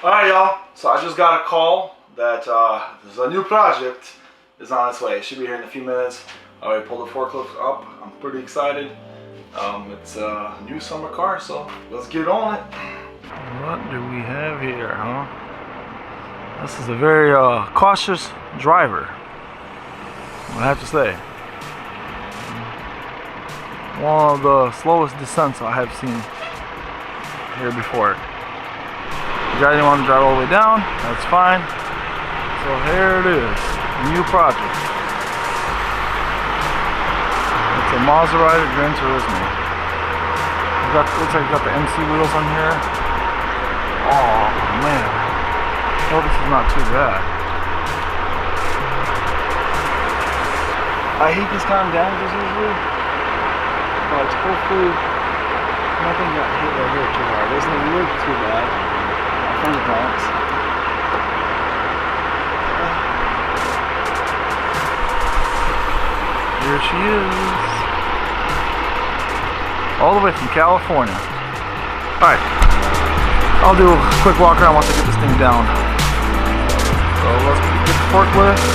Alright, y'all. So I just got a call that there's a new project is on its way. It should be here in a few minutes. I already pulled the forklift up. I'm pretty excited. It's a new summer car, so let's get on it. What do we have here, huh? This is a very cautious driver, I have to say. One of the slowest descents I have seen here before. The guy didn't want to drive all the way down, that's fine. So here it is, a new project. It's a Maserati granturismo. Looks like you got the MC wheels on here. Oh man, oh, this is not too bad. I hate these kind of damages usually, but hopefully nothing got hit right here too hard. It doesn't look too bad. From the box. Here she is. All the way from California. Alright. I'll do a quick walk around once I get this thing down. So let's get the forklift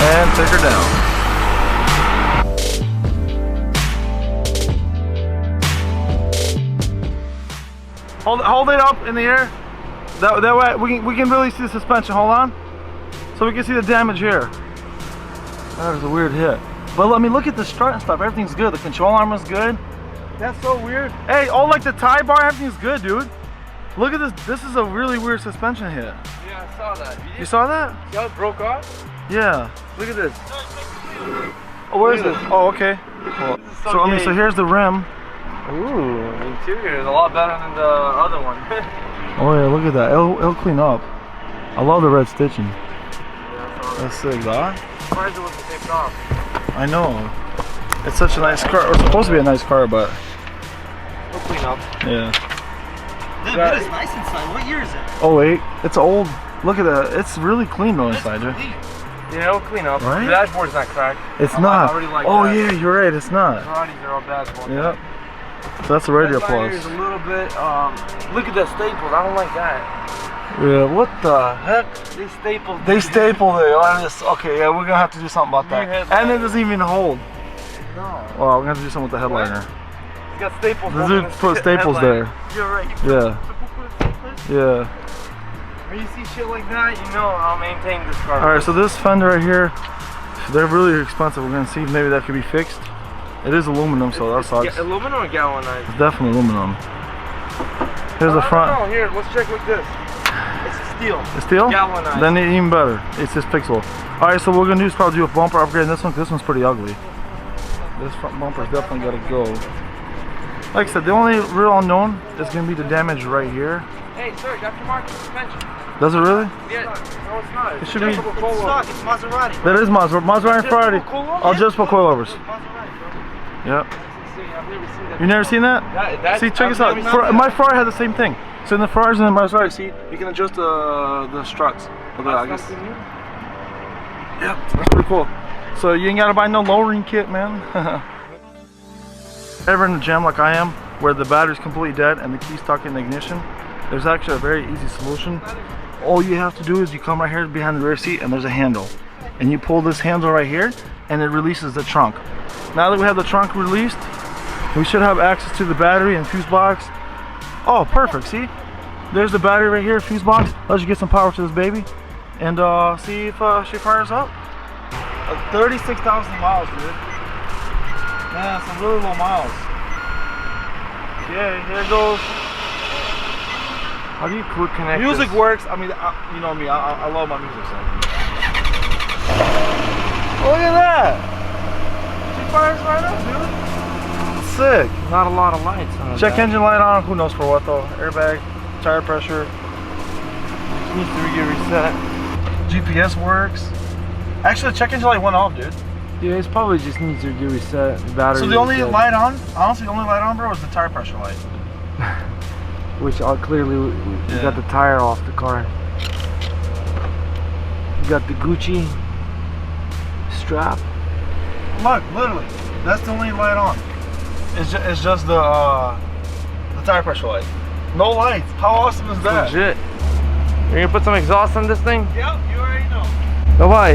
and take her down. Hold it up in the air. That way we can really see the suspension. Hold on. So we can see the damage here. That was a weird hit. But I mean, look at the strut and stuff. Everything's good. The control arm is good. That's so weird. Hey, oh, like the tie bar, everything's good, dude. Look at this. This is a really weird suspension hit. Yeah, I saw that. You saw that? See how it broke off? Yeah. Look at this. Oh, where is this? Oh, okay. Well, so I mean, so here's the rim. Ooh, the interior is a lot better than the other one. Oh yeah, look at that. It'll clean up. I love the red stitching. Yeah, that's sick, dog. I'm surprised it wasn't taped off. I know. It's such a nice car. It's supposed to be a nice car, but it'll clean up. Yeah. Damn, it is nice inside. What year is it? Oh 08. It's old. Look at that. It's really clean though inside, Joe. Yeah, it'll clean up. Right? The dashboard's not cracked. It's not. I already like oh that. Yeah, you're right. It's not. Maserati's are all dashboard. Yep. So that's the radio plus. Is a little bit. Look at the staples. I don't like that. Yeah. What the heck? They stapled. They stapled it. Okay. Yeah, we're gonna have to do something about that. And it doesn't even hold. No. Well, we're gonna have to do something with the headliner. You got staples. The dude put staples headliner. there. You're right. Yeah. When you see shit like that, you know I'll maintain this car. All right. So this fender right here, they're really expensive. We're gonna see if maybe that could be fixed. It is aluminum, so that sucks. Aluminum or galvanized? It's definitely aluminum. Here's the front. No, here, let's check with this. It's steel. It's steel? Galvanized. Then even better. It's just fixable. Alright, so what we're gonna do is probably do a bumper upgrade in this one, because this one's pretty ugly. This front bumper's definitely gotta go. Like I said, the only real unknown is gonna be the damage right here. Hey, sir, got your market suspension. Does it really? Yeah. No, it's not. It should be. It's stock. It's Maserati. That is Maserati Friday. Adjustable coilovers. Yep. You never seen that? See, check this out. My Ferrari had the same thing. So in the Ferraris and the Maserati, see, you can adjust the struts. Look at that, I guess. Yep, that's pretty cool. So you ain't gotta buy no lowering kit, man. Ever in the jam like I am, where the battery's completely dead and the key's stuck in the ignition, there's actually a very easy solution. All you have to do is you come right here behind the rear seat and there's a handle. And you pull this handle right here and it releases the trunk. Now that we have the trunk released, we should have access to the battery and fuse box. Oh, perfect, see? There's the battery right here, fuse box. Let's just get some power to this baby and see if she fires up. 36,000 miles, dude. Man, some really low miles. Yeah, here it goes. How do you quick connect Music this? works. I mean, you know me, I love my music, so. Look at that! Fires right up, dude. Sick. Not a lot of lights on Check that. engine light on. Who knows for what though? Airbag, tire pressure. Needs to get reset. GPS works. Actually, the check engine light went off, dude. Yeah, it's probably just needs to get reset. The battery. So the only light on, honestly, the only light on, bro, was the tire pressure light. Which clearly you got the tire off the car. You got the Gucci strap. Look, literally, that's the only light on. It's just the tire pressure light. No lights. How awesome is that? Legit. You're gonna put some exhaust on this thing? Yep, you already know. No, why?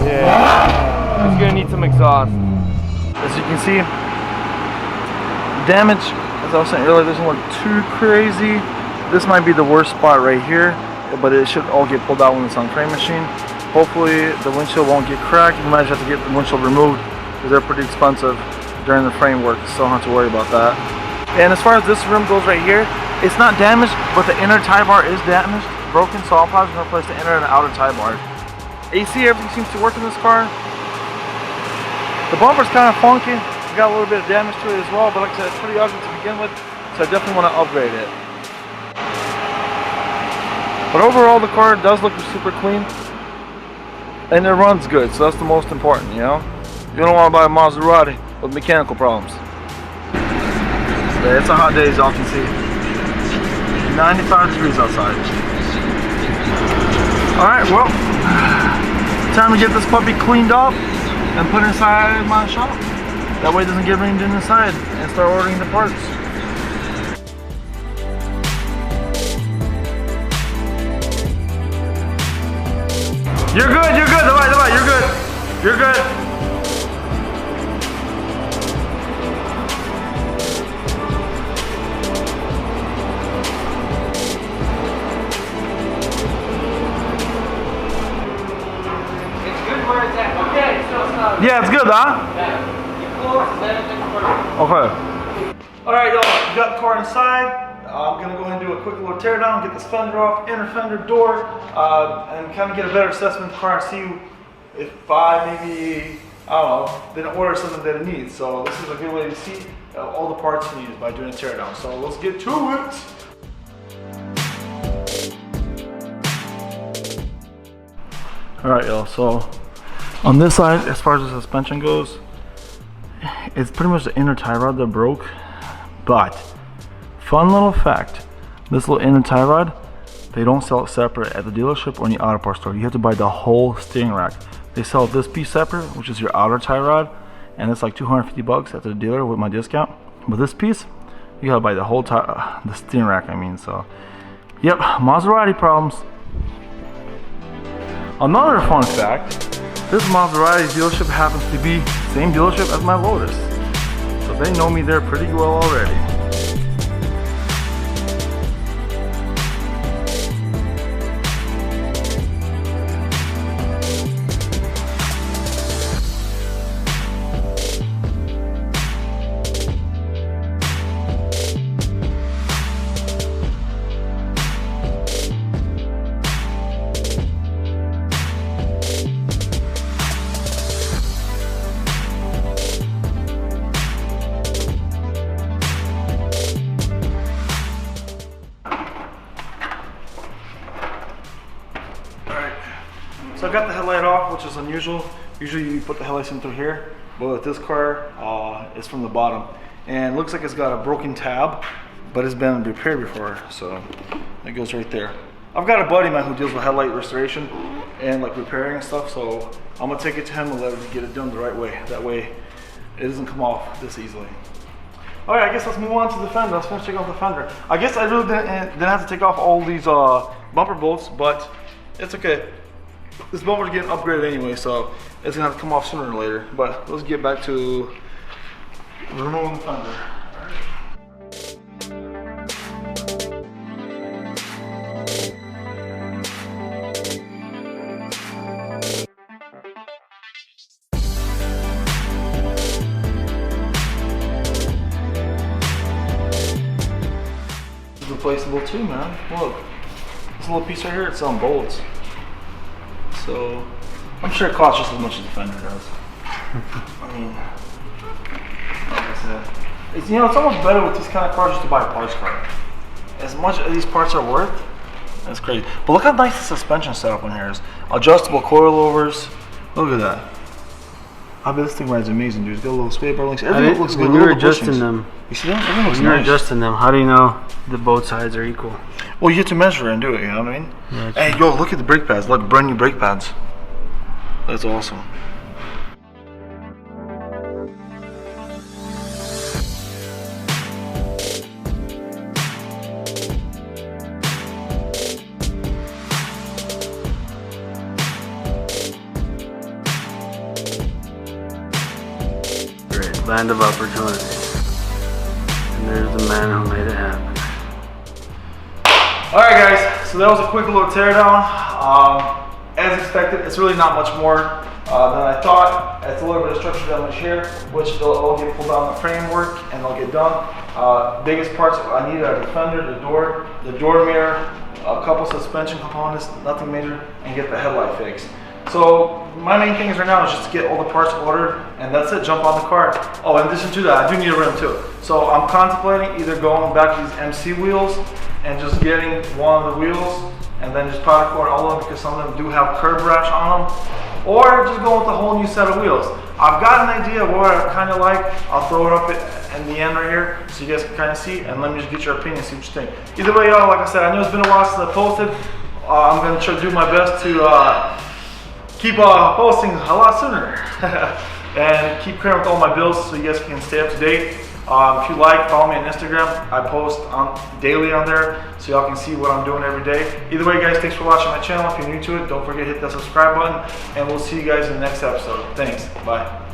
Yeah. It's gonna need some exhaust. As you can see, damage, as I was saying earlier, doesn't look too crazy. This might be the worst spot right here, but it should all get pulled out when it's on crane machine. Hopefully the windshield won't get cracked. You might just have to get the windshield removed because they're pretty expensive during the framework, so don't have to worry about that. And as far as this rim goes right here, it's not damaged, but the inner tie bar is damaged, broken, so I'll probably replace the inner and the outer tie bar. AC, everything seems to work in this car. The bumper's kind of funky. It's got a little bit of damage to it as well, but like I said, it's pretty ugly to begin with, so I definitely want to upgrade it. But overall, the car does look super clean, and it runs good, so that's the most important, you know? You don't want to buy a Maserati with mechanical problems. Yeah, it's a hot day, as y'all can see. 95 degrees outside. Alright, well, time to get this puppy cleaned up and put inside my shop. That way it doesn't get rained in inside and start ordering the parts. You're good, Davai, you're good. You're good. Yeah, it's good, huh? Okay. Alright, y'all, we got the car inside. I'm going to go ahead and do a quick little tear down, get this fender off, inner fender door, and kind of get a better assessment of the car and see if I don't know, didn't order something that it needs. So this is a good way to see all the parts it needs by doing a tear down. So let's get to it. Alright, y'all, so on this side, as far as the suspension goes, it's pretty much the inner tie rod that broke. But, fun little fact, this little inner tie rod, they don't sell it separate at the dealership or in the auto parts store. You have to buy the whole steering rack. They sell this piece separate, which is your outer tie rod, and it's like 250 bucks at the dealer with my discount. But this piece, you gotta buy the whole the steering rack, I mean, so. Yep, Maserati problems. Another fun fact, this Maserati dealership happens to be the same dealership as my Lotus. So they know me there pretty well already. So I got the headlight off, which is unusual. Usually you put the headlights in through here, but with this car, it's from the bottom. And it looks like it's got a broken tab, but it's been repaired before, so it goes right there. I've got a buddy of mine who deals with headlight restoration and like repairing and stuff, so I'm gonna take it to him and let him get it done the right way. That way it doesn't come off this easily. All right, I guess let's move on to the fender. Let's finish taking off the fender. I guess I really didn't have to take off all these bumper bolts, but it's okay. This bumper's getting upgraded anyway, so it's gonna have to come off sooner or later. But let's get back to removing the fender. It's replaceable too, man. Look, this little piece right here, it's on bolts. So, I'm sure it costs just as much as the fender does. I mean, like I said, it's, you know, it's almost better with these kind of cars just to buy a parts car. As much as these parts are worth, that's crazy. But look how nice the suspension setup in here is. Adjustable coilovers. Look at that. I bet this thing rides amazing, dude. It's got a little sway bar links. Everything looks good. When you're adjusting them, you see that? Everything looks when you're nice. adjusting them, how do you know that both sides are equal? Well, you have to measure it and do it, you know what I mean? Yeah, hey, yo, look at the brake pads. Look, brand new brake pads. That's awesome. land of opportunity. And there's the man who made it happen. Alright guys, so that was a quick little teardown. As expected, it's really not much more than I thought. It's a little bit of structure damage here, which will get pulled down the framework and they'll get done. Biggest parts I needed are the fender, the door mirror, a couple suspension components, nothing major, and get the headlight fixed. So my main thing is right now is just to get all the parts ordered, and that's it, jump on the car. Oh, in addition to that, I do need a rim too. So I'm contemplating either going back to these MC wheels and just getting one of the wheels and then just powder coat all of them, because some of them do have curb rash on them, or just go with a whole new set of wheels. I've got an idea of what I kind of like. I'll throw it up in the end right here so you guys can kind of see, and let me just get your opinion, see what you think. Either way, y'all, like I said, I know it's been a while since I posted. I'm going to try to do my best to keep posting a lot sooner and keep clearing with all my bills so you guys can stay up to date. If you like, follow me on Instagram. I post daily on there so y'all can see what I'm doing every day. Either way, guys, thanks for watching my channel. If you're new to it, don't forget to hit that subscribe button, and we'll see you guys in the next episode. Thanks. Bye.